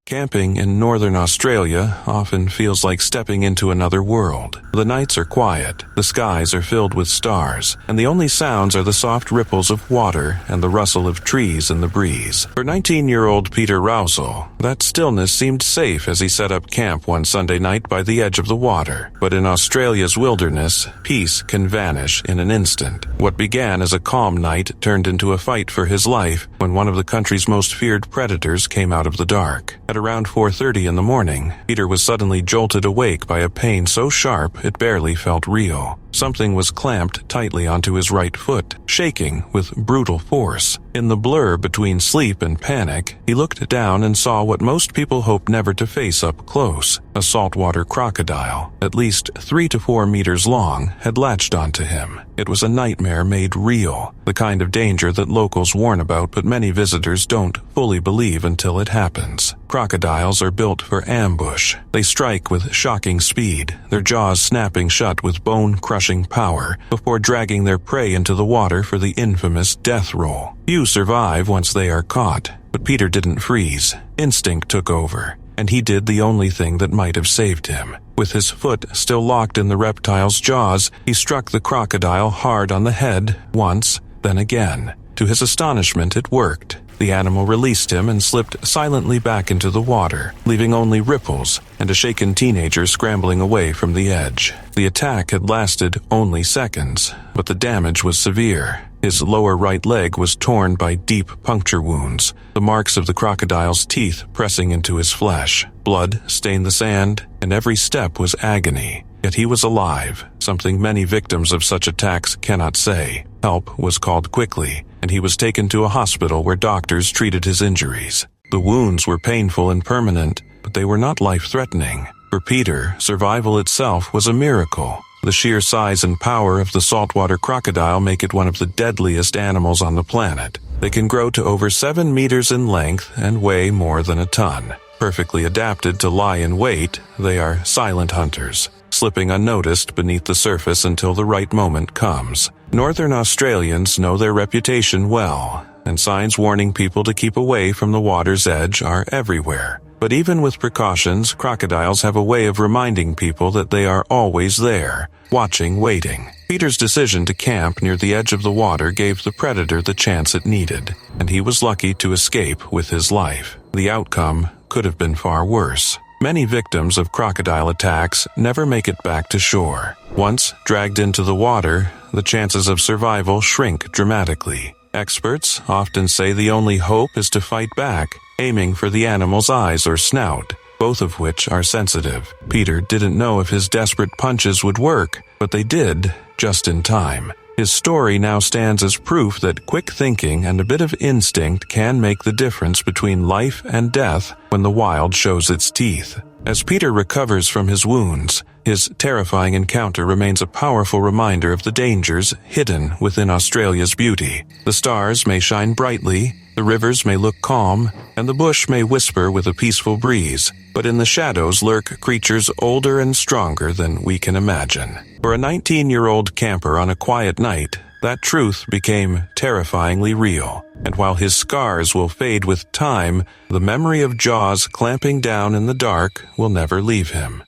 Camping in northern Australia often feels like stepping into another world. The nights are quiet, the skies are filled with stars, and the only sounds are the soft ripples of water and the rustle of trees in the breeze. For 19-year-old Peter Rousel, that stillness seemed safe as he set up camp one Sunday night by the edge of the water. But in Australia's wilderness, peace can vanish in an instant. What began as a calm night turned into a fight for his life when one of the country's most feared predators came out of the dark. At around 4:30 in the morning, Peter was suddenly jolted awake by a pain so sharp it barely felt real. Something was clamped tightly onto his right foot, shaking with brutal force. In the blur between sleep and panic, he looked down and saw what most people hope never to face up close. A saltwater crocodile, at least 3 to 4 meters long, had latched onto him. It was a nightmare made real, the kind of danger that locals warn about but many visitors don't fully believe until it happens. Crocodiles are built for ambush. They strike with shocking speed, their jaws snapping shut with bone-crushing power before dragging their prey into the water for the infamous death roll. Few survive once they are caught, but Peter didn't freeze. Instinct took over, and he did the only thing that might have saved him. With his foot still locked in the reptile's jaws, he struck the crocodile hard on the head once, then again. To his astonishment, it worked. The animal released him and slipped silently back into the water, leaving only ripples and a shaken teenager scrambling away from the edge. The attack had lasted only seconds, but the damage was severe. His lower right leg was torn by deep puncture wounds, the marks of the crocodile's teeth pressing into his flesh. Blood stained the sand, and every step was agony. Yet he was alive, something many victims of such attacks cannot say. Help was called quickly, and he was taken to a hospital where doctors treated his injuries. The wounds were painful and permanent, but they were not life-threatening. For Peter, survival itself was a miracle. The sheer size and power of the saltwater crocodile make it one of the deadliest animals on the planet. They can grow to over 7 meters in length and weigh more than a ton. Perfectly adapted to lie in wait, they are silent hunters, slipping unnoticed beneath the surface until the right moment comes. Northern Australians know their reputation well, and signs warning people to keep away from the water's edge are everywhere. But even with precautions, crocodiles have a way of reminding people that they are always there, watching, waiting. Peter's decision to camp near the edge of the water gave the predator the chance it needed, and he was lucky to escape with his life. The outcome could have been far worse. Many victims of crocodile attacks never make it back to shore. Once dragged into the water, the chances of survival shrink dramatically. Experts often say the only hope is to fight back, aiming for the animal's eyes or snout, both of which are sensitive. Peter didn't know if his desperate punches would work, but they did, just in time. His story now stands as proof that quick thinking and a bit of instinct can make the difference between life and death when the wild shows its teeth. As Peter recovers from his wounds, his terrifying encounter remains a powerful reminder of the dangers hidden within Australia's beauty. The stars may shine brightly, the rivers may look calm, and the bush may whisper with a peaceful breeze, but in the shadows lurk creatures older and stronger than we can imagine. For a 19-year-old camper on a quiet night, that truth became terrifyingly real. And while his scars will fade with time, the memory of jaws clamping down in the dark will never leave him.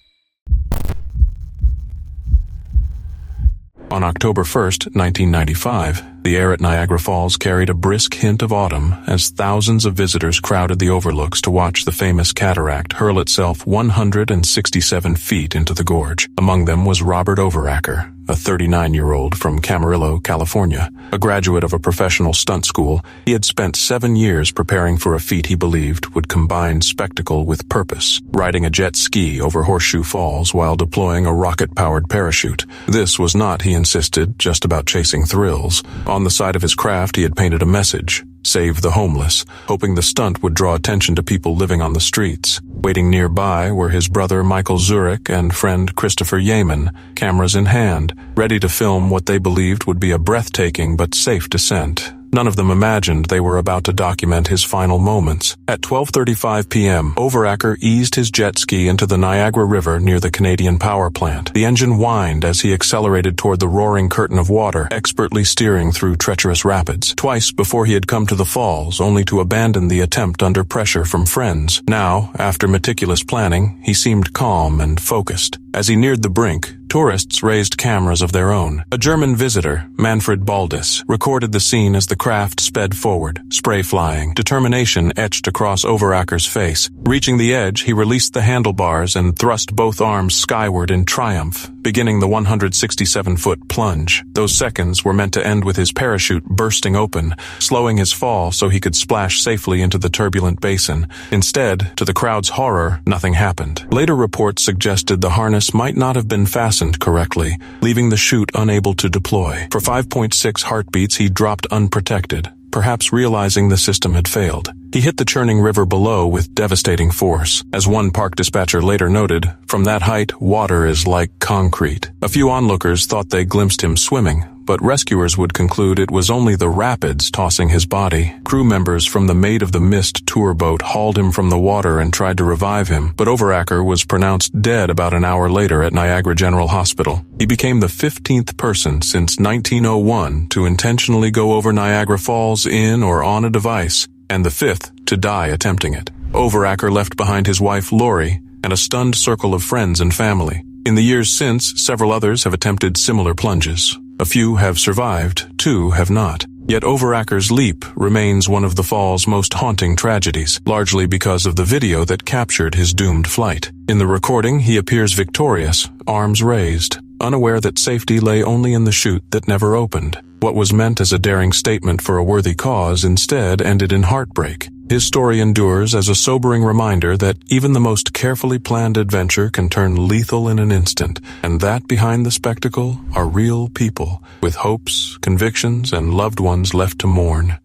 On October 1st, 1995, the air at Niagara Falls carried a brisk hint of autumn as thousands of visitors crowded the overlooks to watch the famous cataract hurl itself 167 feet into the gorge. Among them was Robert Overacker, a 39-year-old from Camarillo, California. A graduate of a professional stunt school, he had spent 7 years preparing for a feat he believed would combine spectacle with purpose, riding a jet ski over Horseshoe Falls while deploying a rocket-powered parachute. This was not, he insisted, just about chasing thrills. On the side of his craft, he had painted a message: "Save the homeless," hoping the stunt would draw attention to people living on the streets. Waiting nearby were his brother Michael Zurich and friend Christopher Yeaman, cameras in hand, ready to film what they believed would be a breathtaking but safe descent. None of them imagined they were about to document his final moments. At 12:35 p.m., Overacker eased his jet ski into the Niagara River near the Canadian power plant. The engine whined as he accelerated toward the roaring curtain of water, expertly steering through treacherous rapids. Twice before he had come to the falls, only to abandon the attempt under pressure from friends. Now, after meticulous planning, he seemed calm and focused. As he neared the brink, tourists raised cameras of their own. A German visitor, Manfred Baldus, recorded the scene as the craft sped forward, spray flying, determination etched across Overacker's face. Reaching the edge, he released the handlebars and thrust both arms skyward in triumph, beginning the 167-foot plunge. Those seconds were meant to end with his parachute bursting open, slowing his fall so he could splash safely into the turbulent basin. Instead, to the crowd's horror, nothing happened. Later reports suggested the harness might not have been fastened correctly, leaving the chute unable to deploy. For 5.6 heartbeats, he dropped unprotected, perhaps realizing the system had failed. He hit the churning river below with devastating force. As one park dispatcher later noted, "From that height, water is like concrete." A few onlookers thought they glimpsed him swimming, but rescuers would conclude it was only the rapids tossing his body. Crew members from the Maid of the Mist tour boat hauled him from the water and tried to revive him, but Overacker was pronounced dead about an hour later at Niagara General Hospital. He became the 15th person since 1901 to intentionally go over Niagara Falls in or on a device, and the 5th to die attempting it. Overacker left behind his wife Lori and a stunned circle of friends and family. In the years since, several others have attempted similar plunges. A few have survived, 2 have not. Yet Overacker's leap remains one of the fall's most haunting tragedies, largely because of the video that captured his doomed flight. In the recording, he appears victorious, arms raised, unaware that safety lay only in the chute that never opened. What was meant as a daring statement for a worthy cause instead ended in heartbreak. His story endures as a sobering reminder that even the most carefully planned adventure can turn lethal in an instant, and that behind the spectacle are real people, with hopes, convictions, and loved ones left to mourn.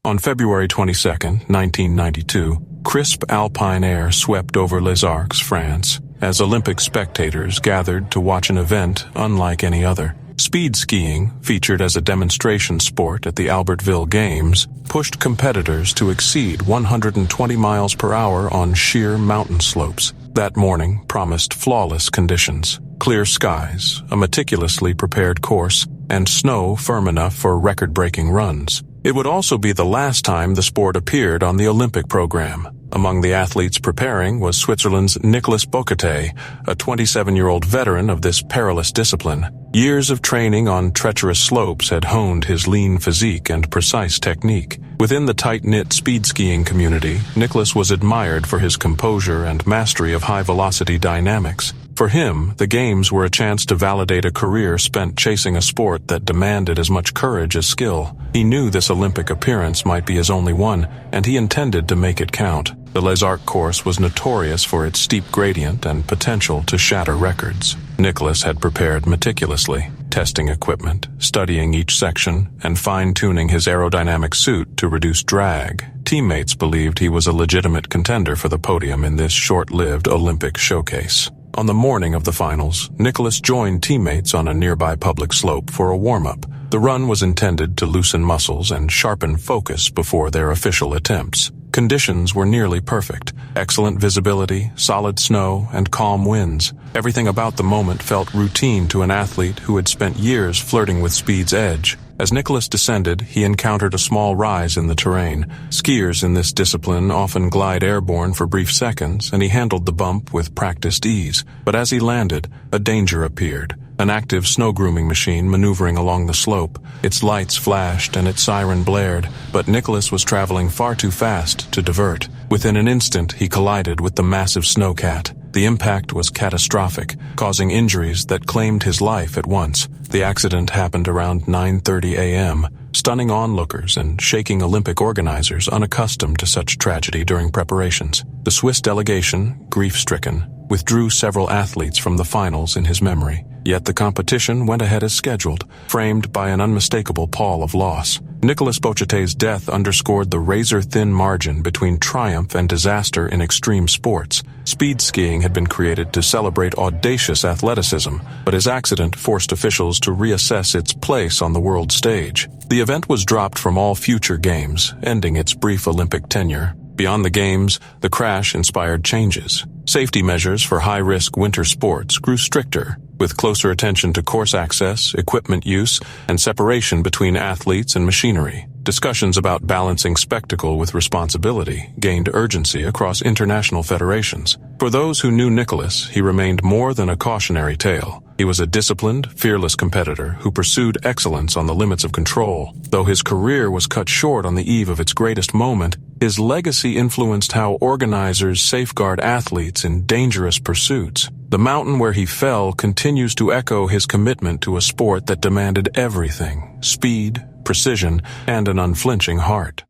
On February 22, 1992, crisp alpine air swept over Les Arcs, France, as Olympic spectators gathered to watch an event unlike any other. Speed skiing, featured as a demonstration sport at the Albertville Games, pushed competitors to exceed 120 miles per hour on sheer mountain slopes. That morning promised flawless conditions. Clear skies, a meticulously prepared course, and snow firm enough for record-breaking runs. It would also be the last time the sport appeared on the Olympic program. Among the athletes preparing was Switzerland's Nicolas Boquetet, a 27-year-old veteran of this perilous discipline. Years of training on treacherous slopes had honed his lean physique and precise technique. Within the tight-knit speed skiing community, Nicolas was admired for his composure and mastery of high-velocity dynamics. For him, the Games were a chance to validate a career spent chasing a sport that demanded as much courage as skill. He knew this Olympic appearance might be his only one, and he intended to make it count. The Les Arcs course was notorious for its steep gradient and potential to shatter records. Nicolas had prepared meticulously, testing equipment, studying each section, and fine-tuning his aerodynamic suit to reduce drag. Teammates believed he was a legitimate contender for the podium in this short-lived Olympic showcase. On the morning of the finals, Nicolas joined teammates on a nearby public slope for a warm-up. The run was intended to loosen muscles and sharpen focus before their official attempts. Conditions were nearly perfect. Excellent visibility, solid snow, and calm winds. Everything about the moment felt routine to an athlete who had spent years flirting with speed's edge. As Nicolas descended, he encountered a small rise in the terrain. Skiers in this discipline often glide airborne for brief seconds, and he handled the bump with practiced ease. But as he landed, a danger appeared. An active snow grooming machine maneuvering along the slope. Its lights flashed and its siren blared, but Nicolas was traveling far too fast to divert. Within an instant, he collided with the massive snowcat. The impact was catastrophic, causing injuries that claimed his life at once. The accident happened around 9:30 a.m., stunning onlookers and shaking Olympic organizers unaccustomed to such tragedy during preparations. The Swiss delegation, grief-stricken, withdrew several athletes from the finals in his memory. Yet the competition went ahead as scheduled, framed by an unmistakable pall of loss. Nicolas Boquetet's death underscored the razor-thin margin between triumph and disaster in extreme sports. Speed skiing had been created to celebrate audacious athleticism, but his accident forced officials to reassess its place on the world stage. The event was dropped from all future games, ending its brief Olympic tenure. Beyond the Games, the crash inspired changes. Safety measures for high-risk winter sports grew stricter, with closer attention to course access, equipment use, and separation between athletes and machinery. Discussions about balancing spectacle with responsibility gained urgency across international federations. For those who knew Nicolas, he remained more than a cautionary tale. He was a disciplined, fearless competitor who pursued excellence on the limits of control. Though his career was cut short on the eve of its greatest moment, his legacy influenced how organizers safeguard athletes in dangerous pursuits. The mountain where he fell continues to echo his commitment to a sport that demanded everything: speed, precision, and an unflinching heart.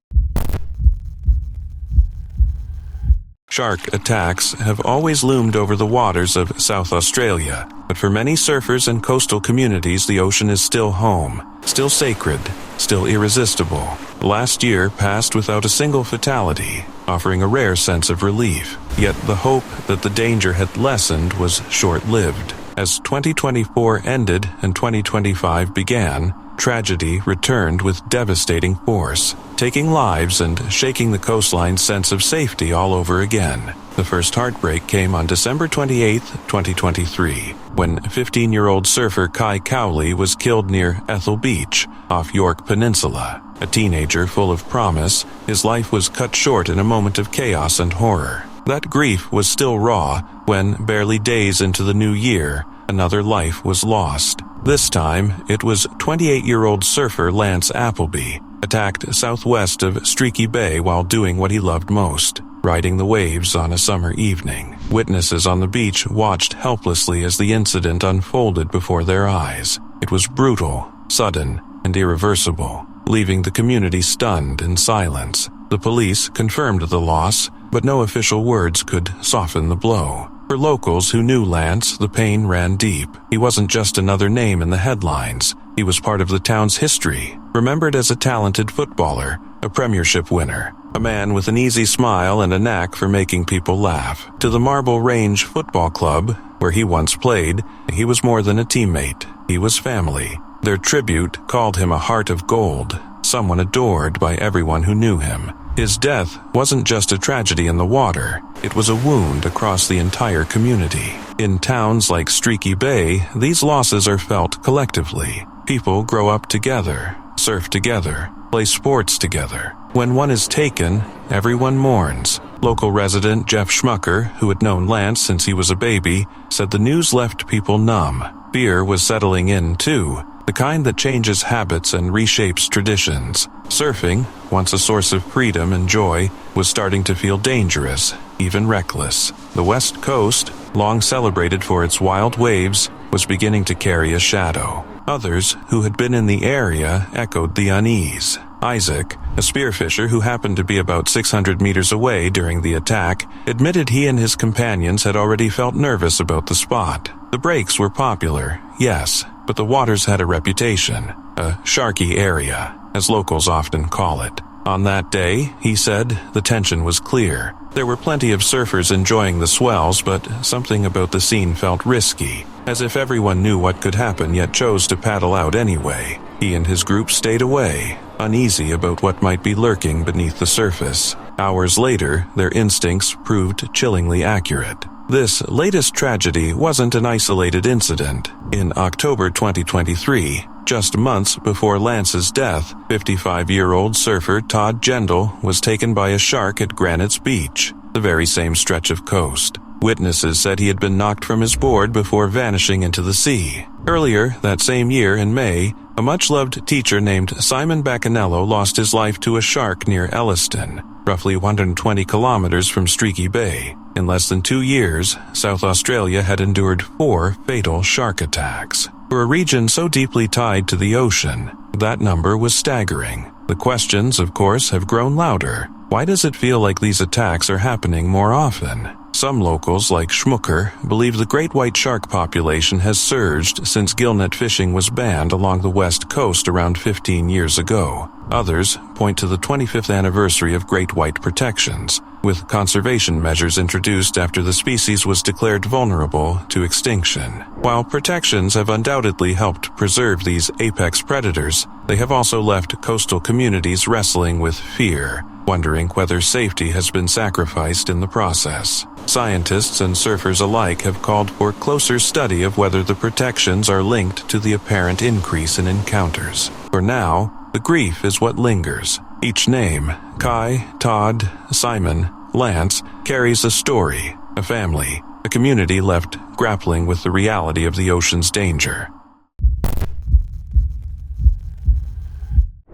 Shark attacks have always loomed over the waters of South Australia, but for many surfers and coastal communities, the ocean is still home, still sacred, still irresistible. Last year passed without a single fatality, offering a rare sense of relief. Yet the hope that the danger had lessened was short-lived. As 2024 ended and 2025 began, tragedy returned with devastating force, taking lives and shaking the coastline's sense of safety all over again. The first heartbreak came on December 28, 2023, when 15-year-old surfer Kai Cowley was killed near Ethel Beach, off York Peninsula. A teenager full of promise, his life was cut short in a moment of chaos and horror. That grief was still raw when, barely days into the new year, another life was lost. This time, it was 28-year-old surfer Lance Appleby, attacked southwest of Streaky Bay while doing what he loved most, riding the waves on a summer evening. Witnesses on the beach watched helplessly as the incident unfolded before their eyes. It was brutal, sudden, and irreversible, leaving the community stunned in silence. The police confirmed the loss, but no official words could soften the blow. For locals who knew Lance, the pain ran deep. He wasn't just another name in the headlines. He was part of the town's history, remembered as a talented footballer, a premiership winner, a man with an easy smile and a knack for making people laugh. To the Marble Range Football Club, where he once played, he was more than a teammate. He was family. Their tribute called him a heart of gold, someone adored by everyone who knew him. His death wasn't just a tragedy in the water, it was a wound across the entire community. In towns like Streaky Bay, these losses are felt collectively. People grow up together, surf together, play sports together. When one is taken, everyone mourns. Local resident Jeff Schmucker, who had known Lance since he was a baby, said the news left people numb. Fear was settling in too, the kind that changes habits and reshapes traditions. Surfing, once a source of freedom and joy, was starting to feel dangerous, even reckless. The West Coast, long celebrated for its wild waves, was beginning to carry a shadow. Others, who had been in the area, echoed the unease. Isaac, a spearfisher who happened to be about 600 meters away during the attack, admitted he and his companions had already felt nervous about the spot. The breaks were popular, yes, but the waters had a reputation, a sharky area, as locals often call it. On that day, he said, the tension was clear. There were plenty of surfers enjoying the swells, but something about the scene felt risky, as if everyone knew what could happen yet chose to paddle out anyway. He and his group stayed away, uneasy about what might be lurking beneath the surface. Hours later, their instincts proved chillingly accurate. This latest tragedy wasn't an isolated incident. In October 2023, just months before Lance's death, 55-year-old surfer Todd Gendel was taken by a shark at Granite's Beach, the very same stretch of coast. Witnesses said he had been knocked from his board before vanishing into the sea. Earlier that same year in May, a much-loved teacher named Simon Baccanello lost his life to a shark near Elliston, roughly 120 kilometers from Streaky Bay. In less than 2 years, South Australia had endured 4 fatal shark attacks. For a region so deeply tied to the ocean, that number was staggering. The questions, of course, have grown louder. Why does it feel like these attacks are happening more often? Some locals, like Schmucker, believe the great white shark population has surged since gillnet fishing was banned along the west coast around 15 years ago. Others point to the 25th anniversary of great white protections, with conservation measures introduced after the species was declared vulnerable to extinction. While protections have undoubtedly helped preserve these apex predators, they have also left coastal communities wrestling with fear, wondering whether safety has been sacrificed in the process. Scientists and surfers alike have called for closer study of whether the protections are linked to the apparent increase in encounters. For now, the grief is what lingers. Each name, Kai, Todd, Simon, Lance, carries a story, a family, a community left grappling with the reality of the ocean's danger.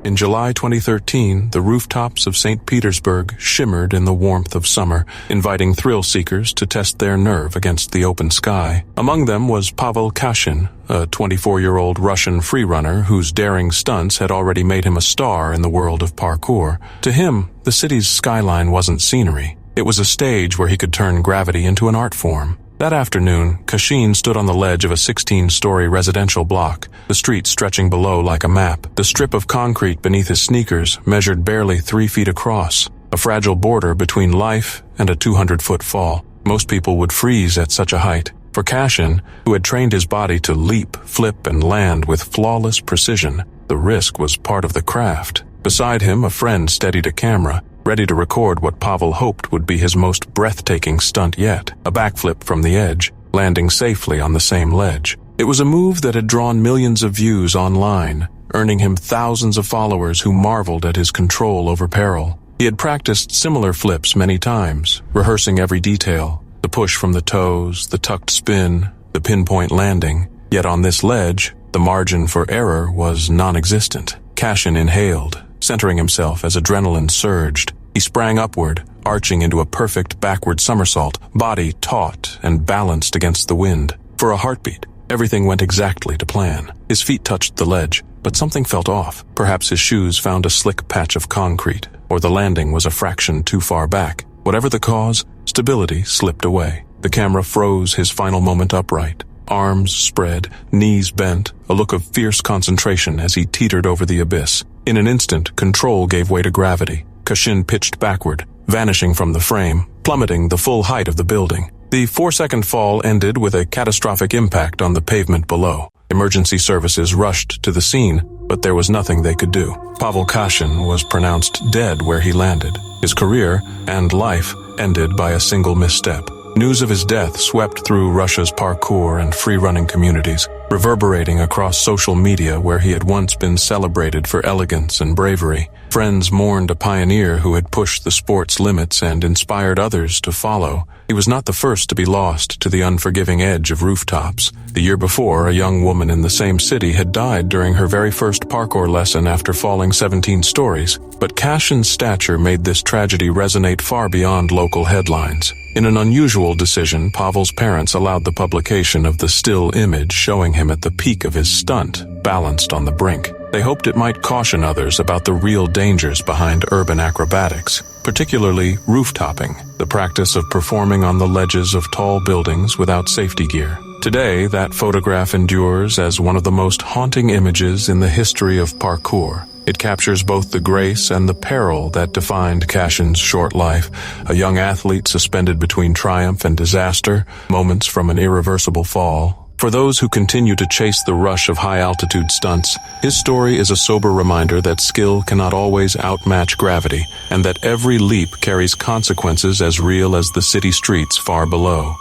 In July 2013, the rooftops of St. Petersburg shimmered in the warmth of summer, inviting thrill seekers to test their nerve against the open sky. Among them was Pavel Kashin, a 24-year-old Russian freerunner whose daring stunts had already made him a star in the world of parkour. To him, the city's skyline wasn't scenery. It was a stage where he could turn gravity into an art form. That afternoon, Kashin stood on the ledge of a 16-story residential block, the street stretching below like a map. The strip of concrete beneath his sneakers measured barely 3 feet across, a fragile border between life and a 200-foot fall. Most people would freeze at such a height. For Kashin, who had trained his body to leap, flip, and land with flawless precision, the risk was part of the craft. Beside him, a friend steadied a camera, ready to record what Pavel hoped would be his most breathtaking stunt yet, a backflip from the edge, landing safely on the same ledge. It was a move that had drawn millions of views online, earning him thousands of followers who marveled at his control over peril. He had practiced similar flips many times, rehearsing every detail, the push from the toes, the tucked spin, the pinpoint landing. Yet on this ledge, The margin for error was non-existent. Cashin inhaled, centering himself as adrenaline surged. He sprang upward, arching into a perfect backward somersault, body taut and balanced against the wind. For a heartbeat, everything went exactly to plan. His feet touched the ledge, but something felt off. Perhaps his shoes found a slick patch of concrete, or the landing was a fraction too far back. Whatever the cause, stability slipped away. The camera froze his final moment upright. Arms spread, knees bent, a look of fierce concentration as he teetered over the abyss. In an instant, control gave way to gravity. Cashin pitched backward, vanishing from the frame, plummeting the full height of the building. The 4-second fall ended with a catastrophic impact on the pavement below. Emergency services rushed to the scene, but there was nothing they could do. Pavel Cashin was pronounced dead where he landed. His career and life ended by a single misstep. News of his death swept through Russia's parkour and free-running communities, reverberating across social media where he had once been celebrated for elegance and bravery. Friends mourned a pioneer who had pushed the sport's limits and inspired others to follow. He was not the first to be lost to the unforgiving edge of rooftops. The year before, a young woman in the same city had died during her very first parkour lesson after falling 17 stories. But Cashin's stature made this tragedy resonate far beyond local headlines. In an unusual decision, Pavel's parents allowed the publication of the still image showing him at the peak of his stunt, balanced on the brink. They hoped it might caution others about the real dangers behind urban acrobatics, particularly roof-topping, the practice of performing on the ledges of tall buildings without safety gear. Today, that photograph endures as one of the most haunting images in the history of parkour. It captures both the grace and the peril that defined Cashin's short life, a young athlete suspended between triumph and disaster, moments from an irreversible fall. For those who continue to chase the rush of high-altitude stunts, his story is a sober reminder that skill cannot always outmatch gravity, and that every leap carries consequences as real as the city streets far below.